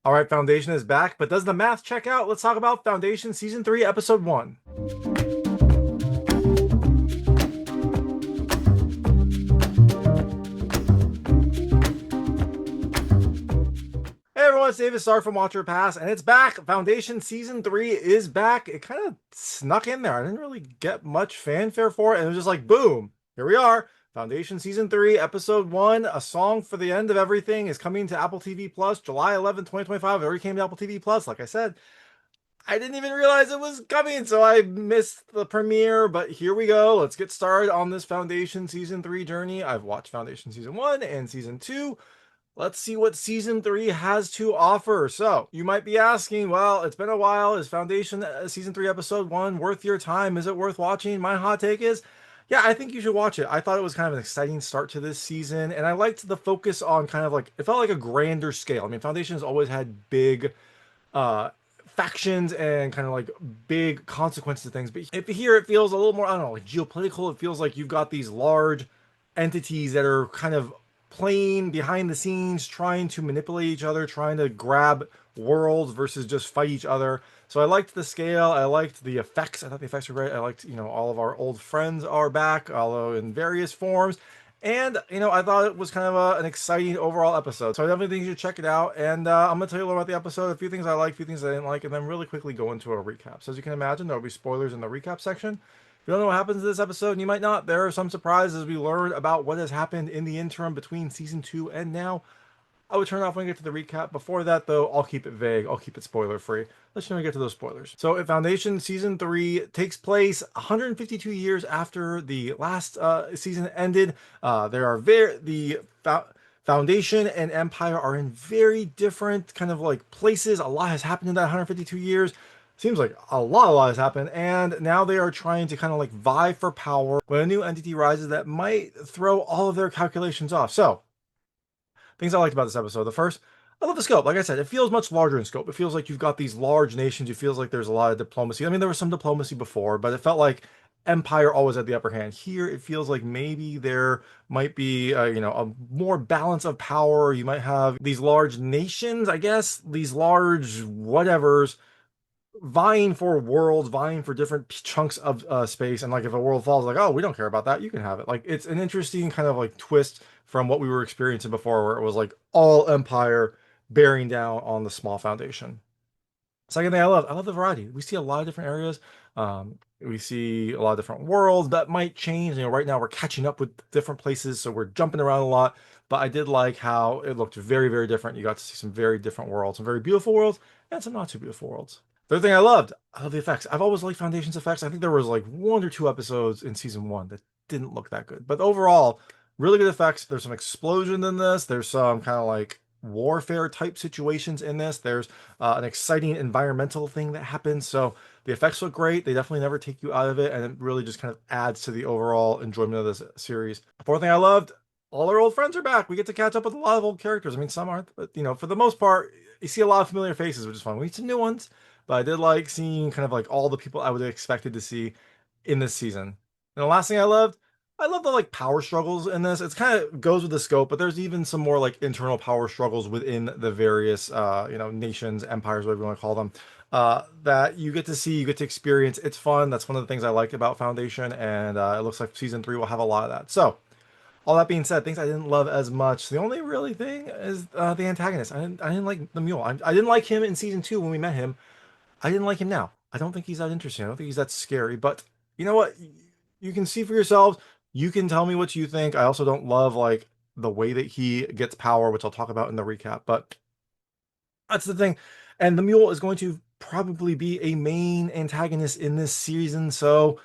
All right, Foundation is back, but does the math check out? Let's talk about Foundation Season 3, Episode 1. Hey everyone, it's David Stark from Watcher Pass, and it's back. Foundation Season 3 is back. It kind of snuck in there. I didn't really get much fanfare for it, and it was just like, boom, here we are. Foundation Season 3, Episode 1, A Song for the End of Everything is coming to Apple TV Plus July 11th, 2025. It already came to Apple TV Plus, like I said. I didn't even realize it was coming, so I missed the premiere, but here we go. Let's get started on this Foundation Season 3 journey. I've watched Foundation Season 1 and Season 2. Let's see what Season 3 has to offer. So, you might be asking, well, it's been a while. Is Foundation Season 3 Episode 1 worth your time? Is it worth watching? My hot take is, yeah, I think you should watch it. I thought it was kind of an exciting start to this season, and I liked the focus on kind of like, it felt like a grander scale. I mean, Foundation has always had big uh factions and kind of like big consequences to things, but if here it feels a little more, I don't know, like geopolitical. It feels like you've got these large entities that are kind of playing behind the scenes, trying to manipulate each other, trying to grab worlds versus just fight each other. So I liked the scale, I liked the effects. I thought the effects were great. I liked, all of our old friends are back, although in various forms. And, I thought it was kind of an exciting overall episode. So I definitely think you should check it out. And I'm going to tell you a little about the episode, a few things I like, a few things I didn't like, and then really quickly go into a recap. So as you can imagine, there will be spoilers in the recap section. If you don't know what happens in this episode, and you might not, there are some surprises we learn about what has happened in the interim between Season 2 and now. I would turn it off when I get to the recap. Before that, though, I'll keep it vague. I'll keep it spoiler free. Let's get to those spoilers. So, at Foundation Season 3 takes place 152 years after the last season ended. There are Foundation and Empire are in very different kind of like places. A lot has happened in that 152 years. Seems like a lot has happened, and now they are trying to kind of like vie for power when a new entity rises that might throw all of their calculations off. So, things I liked about this episode. The first, I love the scope. Like I said, it feels much larger in scope. It feels like you've got these large nations. It feels like there's a lot of diplomacy. I mean, there was some diplomacy before, but it felt like Empire always had the upper hand. Here, it feels like maybe there might be, a more balance of power. You might have these large nations, I guess, these large whatevers vying for worlds, vying for different chunks of space. And like if a world falls, like, oh, we don't care about that, you can have it. Like it's an interesting kind of like twist from what we were experiencing before, where it was like all Empire bearing down on the small Foundation. Second thing I love the variety. We see a lot of different areas. We see a lot of different worlds that might change. Right now we're catching up with different places, so we're jumping around a lot. But I did like how it looked very, very different. You got to see some very different worlds, some very beautiful worlds, and some not too beautiful worlds. Third thing I love the effects. I've always liked Foundation's effects. I think there was like 1 or 2 episodes in Season 1 that didn't look that good. But overall, really good effects. There's some explosion in this. There's some kind of like warfare type situations in this. There's an exciting environmental thing that happens. So the effects look great. They definitely never take you out of it. And it really just kind of adds to the overall enjoyment of this series. Fourth thing I loved, all our old friends are back. We get to catch up with a lot of old characters. I mean, some aren't, but for the most part, you see a lot of familiar faces, which is fun. We need some new ones. But I did like seeing kind of like all the people I would have expected to see in this season. And the last thing I love the like power struggles in this. It's kind of goes with the scope, but there's even some more like internal power struggles within the various nations, empires, whatever you want to call them, that you get to see, you get to experience. It's fun. That's one of the things I liked about Foundation, and it looks like Season 3 will have a lot of that. So, all that being said, things I didn't love as much. The only really thing is the antagonist. I didn't like the Mule. I didn't like him in Season 2 when we met him. I didn't like him now. I don't think he's that interesting. I don't think he's that scary. But you know what? You can see for yourselves. You can tell me what you think. I also don't love like the way that he gets power, which I'll talk about in the recap. But that's the thing. And the Mule is going to probably be a main antagonist in this season. So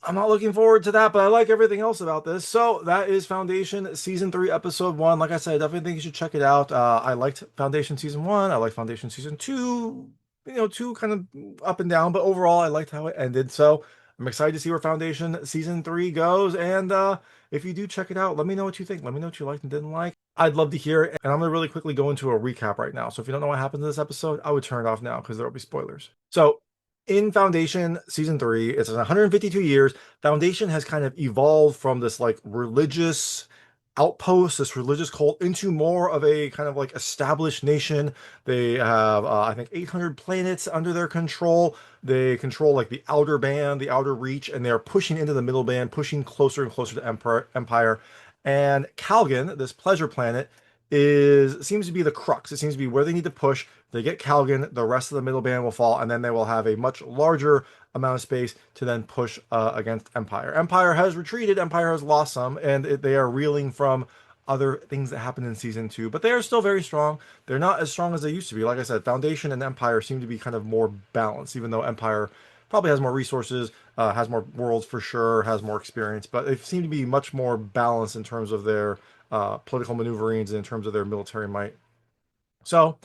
I'm not looking forward to that, but I like everything else about this. So that is Foundation Season 3, Episode 1. Like I said, I definitely think you should check it out. I liked Foundation Season 1. I liked Foundation Season 2. 2 kind of up and down, but overall, I liked how it ended. So I'm excited to see where Foundation Season 3 goes. And if you do check it out, let me know what you think. Let me know what you liked and didn't like. I'd love to hear it. And I'm going to really quickly go into a recap right now. So if you don't know what happens in this episode, I would turn it off now because there will be spoilers. So in Foundation Season 3, it's 152 years. Foundation has kind of evolved from this like religious outpost, this religious cult, into more of a kind of like established nation. They have, I think, 800 planets under their control. They control like the outer band, the outer reach, and they're pushing into the middle band, pushing closer and closer to Empire. And Calgan, this pleasure planet, is seems to be the crux. It seems to be where they need to push. They get Calgan, the rest of the middle band will fall, and then they will have a much larger amount of space to then push against Empire. Empire has retreated, Empire has lost some, and they are reeling from other things that happened in season two, but they are still very strong. They're not as strong as they used to be. Like I said, Foundation and Empire seem to be kind of more balanced, even though Empire probably has more resources, has more worlds for sure, has more experience, but they seem to be much more balanced in terms of their political maneuverings and in terms of their military might. So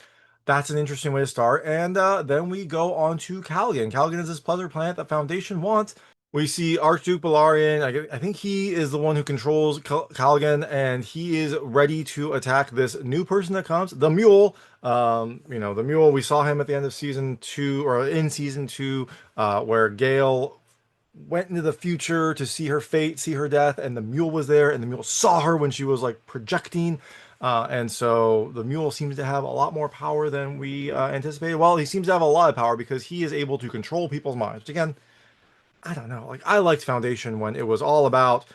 that's an interesting way to start. And then we go on to Caligan. Caligan is this pleasure planet that Foundation wants. We see Archduke Balarian. I think he is the one who controls Caligan, and he is ready to attack this new person that comes, the Mule. The Mule. We saw him at the end of season two, or in season two, where Gaal went into the future to see her fate, see her death, and the Mule was there, and the Mule saw her when she was like projecting. And so the Mule seems to have a lot more power than we anticipated. Well, he seems to have a lot of power because he is able to control people's minds. Which again, I don't know. Like I liked Foundation when it was all about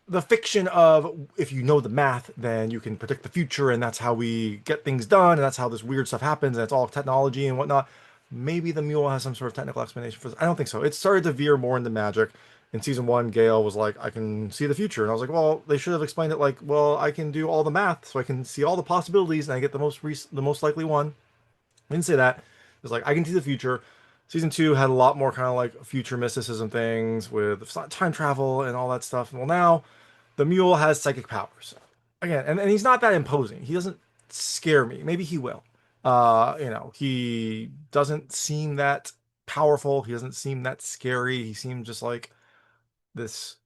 the fiction of if you know the math, then you can predict the future, and that's how we get things done, and that's how this weird stuff happens, and it's all technology and whatnot. Maybe the Mule has some sort of technical explanation for this. I don't think so. It started to veer more into magic. In season one, Gaal was like, I can see the future. And I was like, well, they should have explained it like, well, I can do all the math, so I can see all the possibilities, and I get the most likely one. I didn't say that. It was like, I can see the future. Season two had a lot more kind of like future mysticism things with time travel and all that stuff. Well, now the Mule has psychic powers. Again, and he's not that imposing. He doesn't scare me. Maybe he will. He doesn't seem that powerful. He doesn't seem that scary. He seems just like this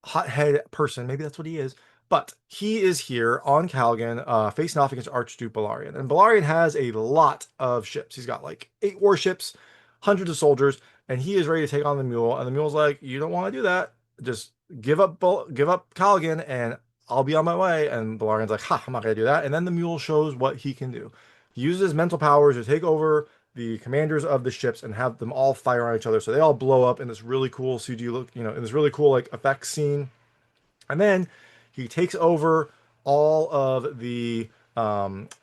hothead person. Maybe that's what he is. But he is here on Calgan, facing off against Archduke Balarian. And Balarian has a lot of ships. He's got like 8 warships, hundreds of soldiers, and he is ready to take on the Mule. And the Mule's like, you don't want to do that. Just give up Calgan, and I'll be on my way. And Balarian's like, ha, I'm not going to do that. And then the Mule shows what he can do. He uses his mental powers to take over the commanders of the ships and have them all fire on each other. So they all blow up in this really cool CG look, in this really cool like effects scene. And then he takes over all of the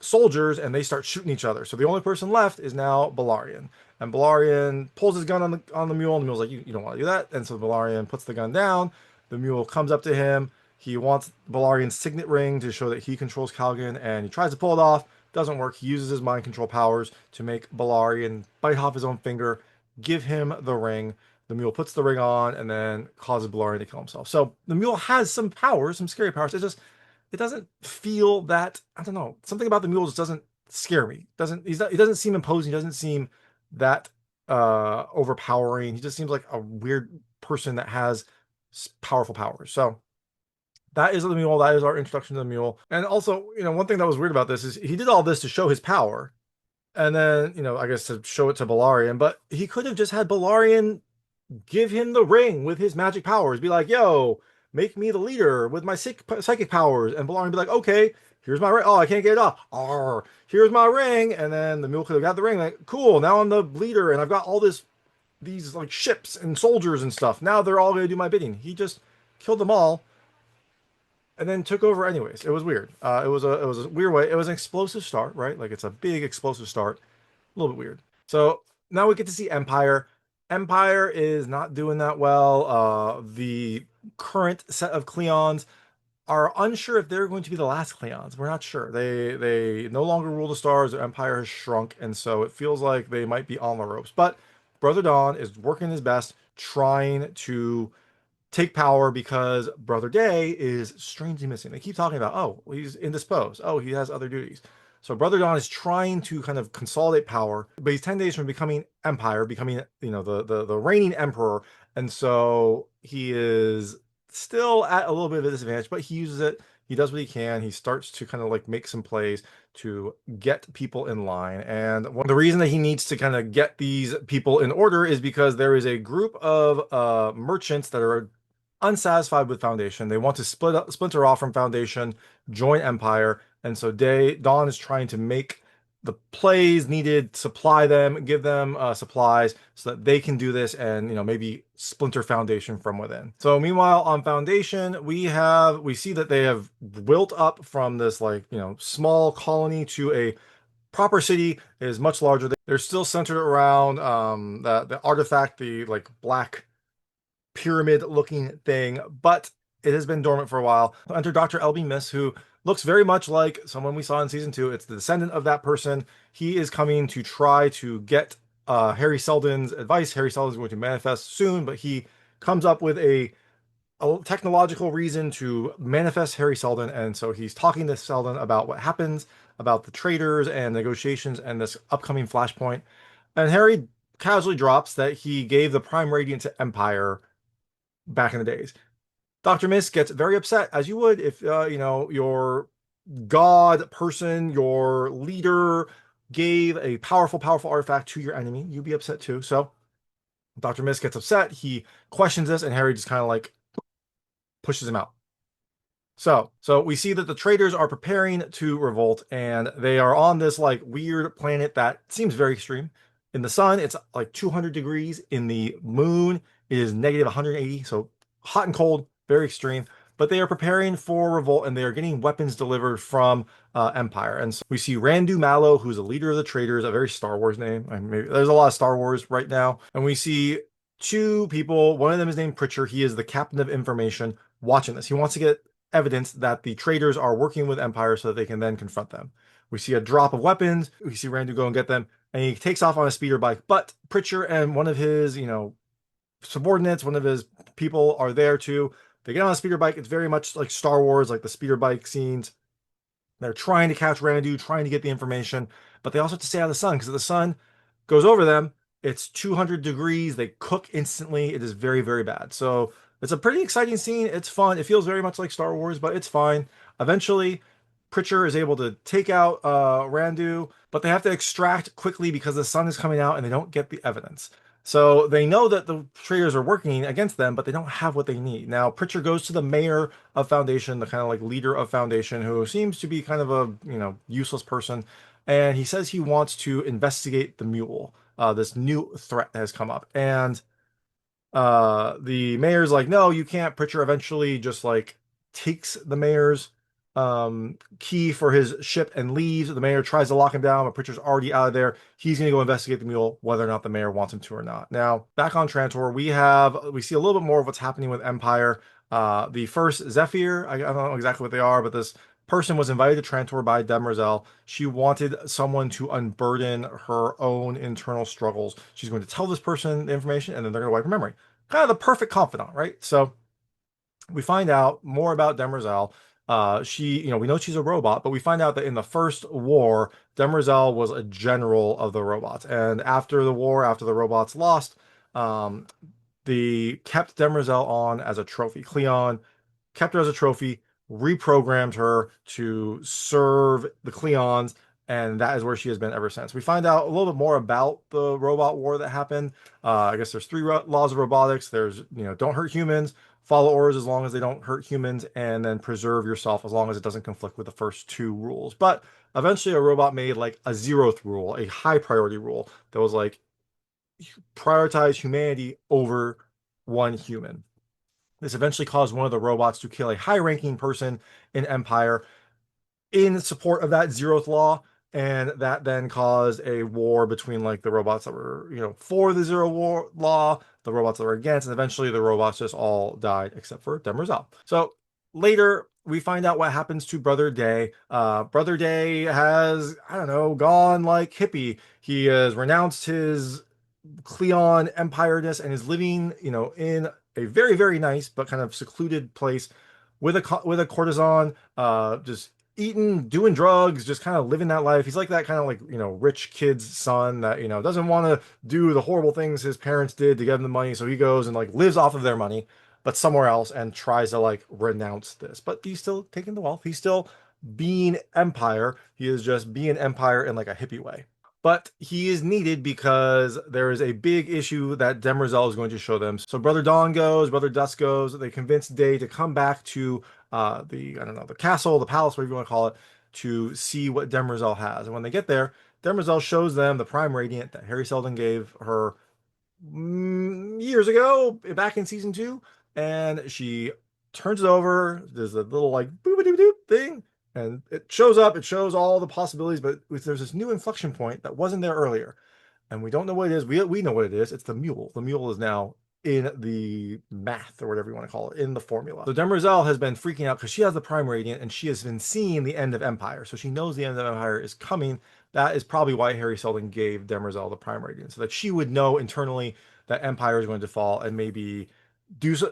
soldiers and they start shooting each other. So the only person left is now Balarian. And Balarian pulls his gun on the Mule, and the Mule's like, you don't want to do that. And so Balarian puts the gun down. The Mule comes up to him. He wants Balarian's signet ring to show that he controls Calgan, and he tries to pull it off. Doesn't work. He uses his mind control powers to make Balarian bite off his own finger, give him the ring. The Mule puts the ring on and then causes Balarian to kill himself. So the Mule has some powers, some scary powers. It doesn't feel that, I don't know, something about the Mule just doesn't scare me. He doesn't seem imposing. He doesn't seem that overpowering. He just seems like a weird person that has powerful powers. So that is the Mule. That is our introduction to the Mule. And also, one thing that was weird about this is he did all this to show his power. And then, I guess to show it to Balarian, but he could have just had Balarian give him the ring with his magic powers. Be like, yo, make me the leader with my psychic powers. And Balarian be like, okay, here's my ring. Oh, I can't get it off. Arr, here's my ring. And then the Mule could have got the ring. Like, cool, now I'm the leader and I've got all these like ships and soldiers and stuff. Now they're all going to do my bidding. He just killed them all and then took over anyways. It was weird. It was a weird way. It was an explosive start, right? Like it's a big explosive start. A little bit weird. So now we get to see Empire. Empire is not doing that well. The current set of Cleons are unsure if they're going to be the last Cleons. We're not sure. They no longer rule the stars. Their empire has shrunk, and so it feels like they might be on the ropes. But Brother Dawn is working his best, trying to take power because Brother Day is strangely missing. They keep talking about, oh, he's indisposed. Oh, he has other duties. So Brother Dawn is trying to kind of consolidate power, but he's 10 days from becoming Empire, becoming, the reigning emperor. And so he is still at a little bit of a disadvantage, but he uses it. He does what he can. He starts to kind of like make some plays to get people in line. And the reason that he needs to kind of get these people in order is because there is a group of merchants that are unsatisfied with Foundation. They want to splinter off from Foundation, join Empire, and so Dawn is trying to make the plays needed, supply them, give them supplies so that they can do this and maybe splinter Foundation from within. So meanwhile on Foundation, we see that they have built up from this like small colony to a proper city. Is much larger. They're still centered around the artifact, the like black pyramid looking thing, but it has been dormant for a while. Enter Dr. LB Miss, who looks very much like someone we saw in season 2. It's the descendant of that person. He is coming to try to get Harry Seldon's advice. Harry Seldon is going to manifest soon, but he comes up with a technological reason to manifest Harry Seldon, and so he's talking to Seldon about what happens, about the traders and negotiations and this upcoming flashpoint. And Harry casually drops that he gave the Prime Radiant to Empire back in the days. Dr. Miss gets very upset, as you would if your god person, your leader, gave a powerful artifact to your enemy. You'd be upset too. So Dr. Miss gets upset. He questions this, and Harry just kind of like pushes him out. So we see that the traders are preparing to revolt, and they are on this like weird planet that seems very extreme. In the sun, it's like 200 degrees. In the moon, it is negative 180. So hot and cold, very extreme. But they are preparing for revolt, and they are getting weapons delivered from Empire. And so we see Randu Mallow, who's a leader of the traders, a very Star Wars name. I mean, there's a lot of Star Wars right now. And we see two people. One of them is named Pritchard. He is the captain of information watching this. He wants to get evidence that the traders are working with Empire so that they can then confront them. We see a drop of weapons. We see Randu go and get them, and he takes off on a speeder bike. But Pritchard and one of his, subordinates, one of his people are there too. They get on a speeder bike. It's very much like Star Wars, like the speeder bike scenes. They're trying to catch Randu, trying to get the information, but they also have to stay out of the sun because if the sun goes over them, it's 200 degrees. They cook instantly. It is very, very bad. So it's a pretty exciting scene. It's fun. It feels very much like Star Wars, but it's fine. Eventually, Pritchard is able to take out Randu, but they have to extract quickly because the sun is coming out and they don't get the evidence. So they know that the traders are working against them, but they don't have what they need. Now, Pritchard goes to the mayor of Foundation, the kind of like leader of Foundation, who seems to be kind of a, useless person. And he says he wants to investigate the Mule, this new threat that has come up. And the mayor's like, no, you can't. Pritchard eventually just like takes the mayor's key for his ship and leaves. The mayor tries to lock him down, but Pritchard's already out of there. He's going to go investigate the Mule, whether or not the mayor wants him to or not. Now, back on Trantor, we see a little bit more of what's happening with Empire. The first Zephyr, I don't know exactly what they are, but this person was invited to Trantor by Demerzel. She wanted someone to unburden her own internal struggles. She's going to tell this person the information, and then they're going to wipe her memory. Kind of the perfect confidant, right? So we find out more about Demerzel. We know she's a robot, but we find out that in the first war, Demerzel was a general of the robots. And after the war, after the robots lost, they kept Demerzel on as a trophy. Cleon kept her as a trophy, reprogrammed her to serve the Cleons, and that is where she has been ever since. We find out a little bit more about the robot war that happened. I guess there's three laws of robotics. There's, don't hurt humans, follow orders as long as they don't hurt humans, and then preserve yourself as long as it doesn't conflict with the first two rules. But eventually a robot made like a zeroth rule, a high priority rule that was like prioritize humanity over one human. This eventually caused one of the robots to kill a high-ranking person in Empire in support of that zeroth law, and that then caused a war between like the robots that were, for the zero war law, the robots that were against, and eventually the robots just all died except for Demerzel. So later we find out what happens to Brother Day. Brother Day has, I don't know, gone like hippie. He has renounced his Cleon empire-ness and is living, in a very, very nice but kind of secluded place with a courtesan, just eating, doing drugs, just kind of living that life. He's like that kind of like, rich kid's son that, doesn't want to do the horrible things his parents did to give him the money. So he goes and like lives off of their money, but somewhere else and tries to like renounce this. But he's still taking the wealth. He's still being Empire. He is just being Empire in like a hippie way. But he is needed because there is a big issue that Demerzel is going to show them. So Brother Dawn goes, Brother Dusk goes. They convince Day to come back to I don't know, the castle, the palace, whatever you want to call it, to see what Demerzel has. And when they get there, Demerzel shows them the Prime Radiant that Harry Seldon gave her years ago, back in season 2, and she turns it over. There's a little like boop doop doop thing, and it shows up. It shows all the possibilities, but there's this new inflection point that wasn't there earlier, and we don't know what it is. We know what it is. It's the mule. The mule is now in the math or whatever you want to call it, in the formula. So Demerzel has been freaking out because she has the Prime Radiant and she has been seeing the end of Empire. So she knows the end of Empire is coming. That is probably why Harry Seldon gave Demerzel the Prime Radiant, so that she would know internally that Empire is going to fall and maybe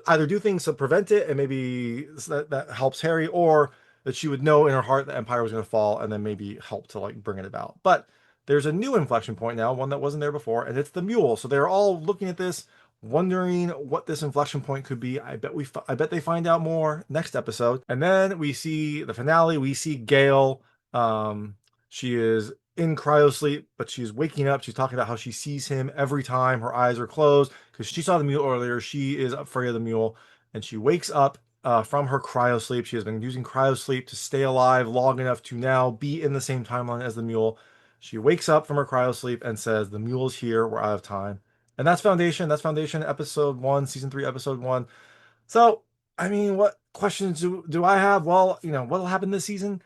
either do things to prevent it, and maybe that helps Harry, or that she would know in her heart that Empire was going to fall and then maybe help to like bring it about. But there's a new inflection point now, one that wasn't there before, and it's the mule. So they're all looking at this, wondering what this inflection point could be. I bet they find out more next episode. And then we see the finale. We see Gaal. She is in cryosleep, but she's waking up. She's talking about how she sees him every time her eyes are closed because she saw the mule earlier. She is afraid of the mule, and she wakes up from her cryosleep. She has been using cryosleep to stay alive long enough to now be in the same timeline as the mule. She wakes up from her cryosleep and says, "The mule's here. We're out of time." And that's Foundation. That's Foundation episode 1, season 3, episode 1. So, I mean, what questions do I have? Well, what'll happen this season?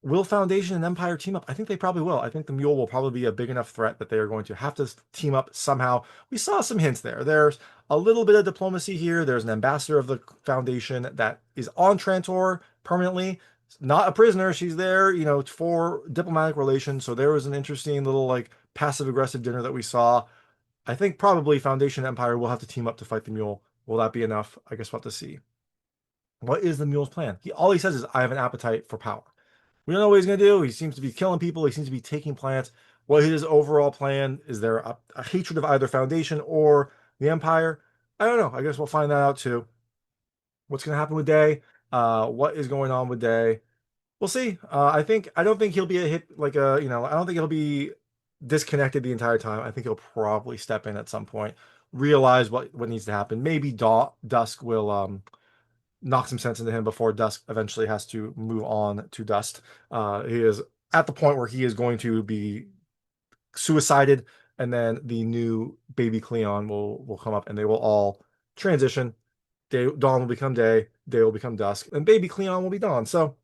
Will Foundation and Empire team up? I think they probably will. I think the Mule will probably be a big enough threat that they are going to have to team up somehow. We saw some hints there. There's a little bit of diplomacy here. There's an ambassador of the Foundation that is on Trantor permanently, not a prisoner. She's there, for diplomatic relations. So there was an interesting little like passive aggressive dinner that we saw. I think probably Foundation and Empire will have to team up to fight the Mule. Will that be enough? I guess we'll have to see. What is the Mule's plan? All he says is, "I have an appetite for power." We don't know what he's going to do. He seems to be killing people. He seems to be taking plants. What is his overall plan? Is there a hatred of either Foundation or the Empire? I don't know. I guess we'll find that out too. What's going to happen with Day? What is going on with Day? We'll see. I don't think he'll be a hit like I don't think he'll be disconnected the entire time. I think he'll probably step in at some point, realize what needs to happen. Maybe Dusk will knock some sense into him before Dusk eventually has to move on to Dust. He is at the point where he is going to be suicided, and then the new baby Cleon will come up, and they will all transition. Dawn will become Day will become Dusk, and baby Cleon will be Dawn. So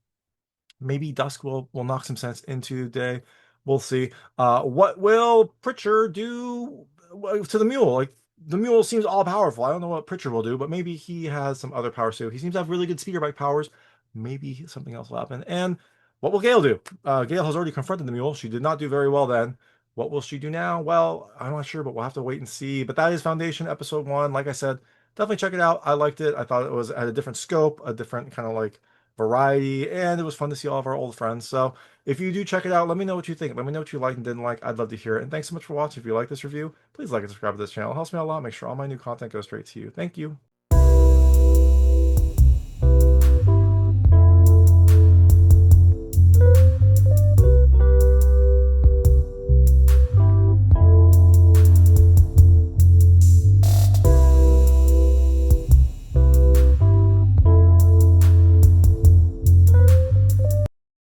maybe Dusk will knock some sense into Day. We'll see. What will Pritchard do to the Mule? Like, the Mule seems all powerful. I don't know what Pritchard will do, but maybe he has some other powers too. He seems to have really good speeder bike powers. Maybe something else will happen. And what will Gaal do? Gaal has already confronted the Mule. She did not do very well then. What will she do now? Well, I'm not sure, but we'll have to wait and see. But that is Foundation episode 1. Like I said, definitely check it out. I liked it. I thought it had a different scope, a different kind of like variety, and it was fun to see all of our old friends. So if you do check it out, let me know what you think. Let me know what you liked and didn't like. I'd love to hear it. And thanks so much for watching. If you like this review, please like and subscribe to this channel. It helps me out a lot. Make sure all my new content goes straight to you. Thank you.